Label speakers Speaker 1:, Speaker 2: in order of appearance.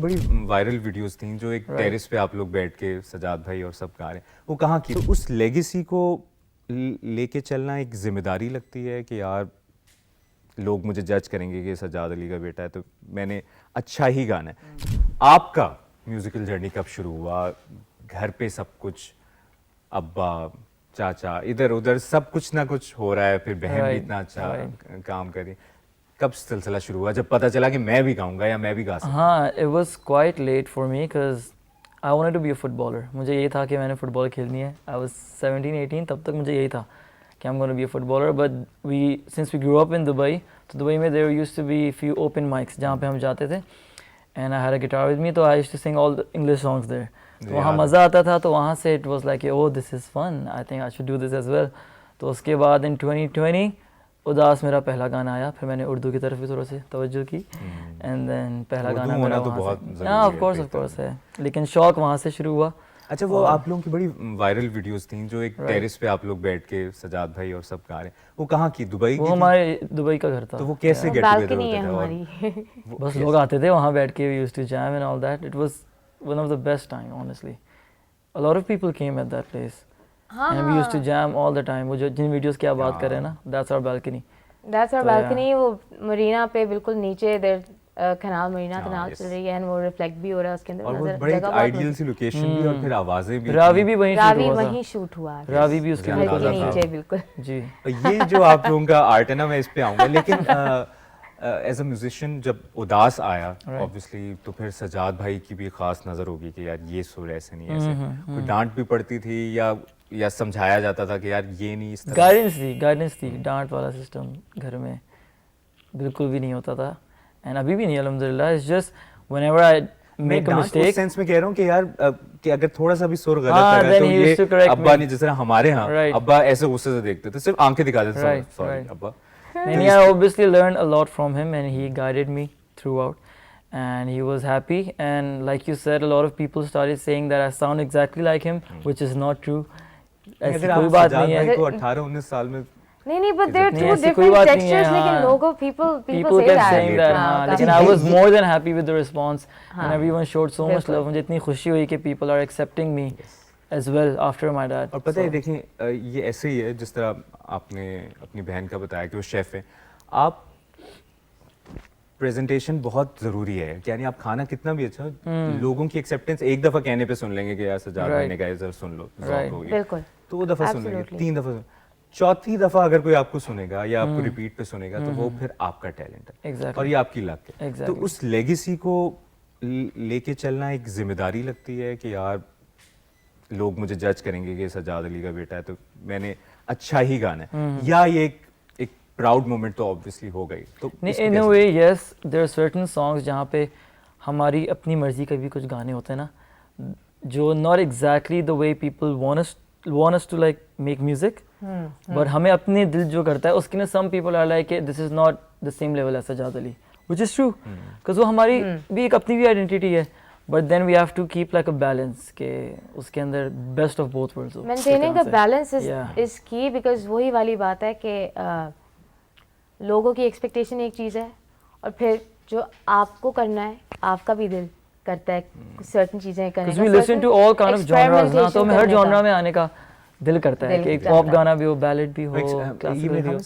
Speaker 1: بڑی viral videos تھیں جو ایک ٹیرس پہ آپ لوگ بیٹھ کے سجاد بھائی اور سب گا رہے ہیں, وہ کہاں کی؟ تو اس لیگیسی کو لے کے چلنا ایک ذمہ داری لگتی ہے کہ یار لوگ مجھے جج کریں گے کہ سجاد علی کا بیٹا ہے تو میں نے اچھا ہی گانا ہے. آپ کا میوزیکل جرنی کب شروع ہوا؟ گھر پہ سب کچھ ابا چاچا ادھر ادھر سب کچھ نہ کچھ ہو رہا ہے, پھر بہن بھی اتنا اچھا کام کری, کب سلسلہ شروع ہوا جب پتہ چلا کہ میں بھی گاؤں گا یا میں بھی گا سکتا ہوں؟
Speaker 2: ہاں, it was quite late for me because I wanted to be a footballer. مجھے یہ تھا کہ میں نے فٹ بال کھیلنی ہے. آئی واز 17-18, تب تک مجھے یہی تھا کہ I am gonna be a footballer. But since we grow up in Dubai, تو دبئی میں there used to be few open mics جہاں پہ ہم جاتے تھے, and I had a guitar with me, تو آئی یوزڈ ٹو سنگ آل the English songs دیر. تو وہاں مزہ آتا تھا, تو وہاں سے it was like oh this is fun, I think I should do this as well. تو اس کے بعد ان 2020 اداس میرا پہلا گانا آیا, پھر میں نے اردو کی طرف بھی تھوڑا سی توجہ کی, اینڈ دین پہلا گانا میرا وہاں سے. ہاں آف کورس ہے, لیکن شوق وہاں سے شروع ہوا.
Speaker 1: اچھا, وہ آپ لوگوں کی بڑی وائرل ویڈیوز تھیں جو ایک ٹیرس پہ آپ لوگ بیٹھ کے سجاد بھائی اور سب گا رہے ہیں, وہ کہاں کی؟ دبئی کی؟
Speaker 2: وہ ہمارے دبئی کا گھر تھا.
Speaker 1: تو وہ کیسے گیٹ ٹوگیدر ہوتا تھا؟
Speaker 3: ہماری
Speaker 2: بس لوگ آتے تھے وہاں بیٹھ کے, we used to gym and all that. It was one of the best time honestly. A lot of people came at that place. And we used to jam all the time. وہ جو جن videos کی آپ بات کر رہے ہیں نا, that's our balcony.
Speaker 3: That's our balcony. وہ مرینا پہ بالکل نیچے ادھر کنال, مرینا کنال چل رہی ہے, اینڈ وہ ریفلیکٹ بھی ہو رہا ہے اس کے اندر.
Speaker 1: اور وہ بڑی آئیڈیل سی لوکیشن بھی, اور پھر آوازیں بھی.
Speaker 2: راوی بھی وہیں
Speaker 3: شوٹ ہوا,
Speaker 2: راوی بھی اس کے
Speaker 3: نیچے بالکل.
Speaker 2: جی,
Speaker 1: یہ جو آپ لوگوں کا آرٹ ہے نا, میں اس پہ آؤں گا, لیکن ایز اے میوزیشین جب اداس آیا اوبویسلی, تو پھر سجاد بھائی کی بھی خاص نظر ہوگی کہ یار یہ سر ایسے نہیں ایسے. کوئی ڈانٹ بھی پڑتی تھی یا سمجھایا جاتا تھا کہ یار یہ نہیں اس طرح؟
Speaker 2: گائیڈنس تھی. ڈانٹ والا سسٹم گھر میں بالکل بھی نہیں ہوتا تھا, اینڈ ابھی بھی نہیں الحمدللہ. It's just whenever I make a mistake,
Speaker 1: اس سینس میں کہہ رہا ہوں کہ یار کہ اگر تھوڑا سا بھی سر غلط ہے تو یہ ابا نہیں, جس طرح ہمارے ہاں ابا ایسے غصے سے دیکھتے تھے, صرف آنکھیں دکھا دیتے تھے, سوری ابا.
Speaker 2: And I obviously learned a lot from him, and he guided me throughout, and he was happy. And like you said, a lot of people started saying that I sound exactly like him, which is not true.
Speaker 1: اگر آپ سجاد بھائی کو 18-19 سال میں
Speaker 3: نہیں, but there are two different textures. لیکن لوگوں people
Speaker 2: kept saying that. لیکن I was more than happy with the response, and everyone showed so much love. مجھے اتنی خوشی ہوئی کہ people are accepting me as well after my dad.
Speaker 1: اور پتہ ہے دیکھیں, یہ ایسے ہی ہے جس طرح آپ نے اپنی بہن کا بتایا کہ وہ شیف ہے. آپ پریزنٹیشن بہت ضروری ہے, یعنی آپ کھانا کتنا بھی اچھا, لوگوں کی ایکسیپٹینس ایک دفعہ کہنے پہ سن لیں گے کہ یار سجاد بھائی نے کہا ذرا سن لو,
Speaker 3: بالکل,
Speaker 1: تو وہ دفعہ سن لیں گے, 3 دفعہ, چوتھی دفعہ اگر کوئی آپ کو سنے گا یا آپ کو ریپیٹ پہ سنے گا تو وہ پھر آپ کا ٹیلنٹ ہے اور یہ آپ کی لک ہے. تو اس لیگیسی کو لے کے چلنا ایک ذمہ داری لگتی ہے کہ یار لوگ مجھے جج کریں گے کہ سجاد علی کا بیٹا ہے تو میں نے اچھا ہی گانا ہے, یا یہ ایک پراؤڈ مومنٹ تو آبویسلی ہو گئی. تو
Speaker 2: ان اے وے یس, دیر آر سرٹن سانگس جہاں پہ ہماری اپنی مرضی کے بھی کچھ گانے ہوتے ہیں نا, جو not exactly the way people want us to like make music, but ہمیں اپنے دل جو کرتا ہے اس کے نا, some people are like this is not the same level as Sajjad Ali, which is true, because وہ ہماری بھی ایک اپنی بھی آئیڈینٹی ہے. But then we have to keep like a balance کہ اس کے اندر best of both worlds who.
Speaker 3: Maintaining a balance is key, because وہی والی بات ہے کہ لوگوں کی ایکسپیکٹیشن ایک چیز ہے, اور پھر جو آپ کو کرنا ہے آپ کا بھی دل کرتا ہے سرٹن چیزیں کرنے کا.
Speaker 2: We listen to all kind of genres نا, تو ہمیں ہر genre میں آنے کا دل کرتا ہے کہ ایک پاپ گانا بھی ہو, بیلڈ بھی ہو, کلاسیکل بھی ہو.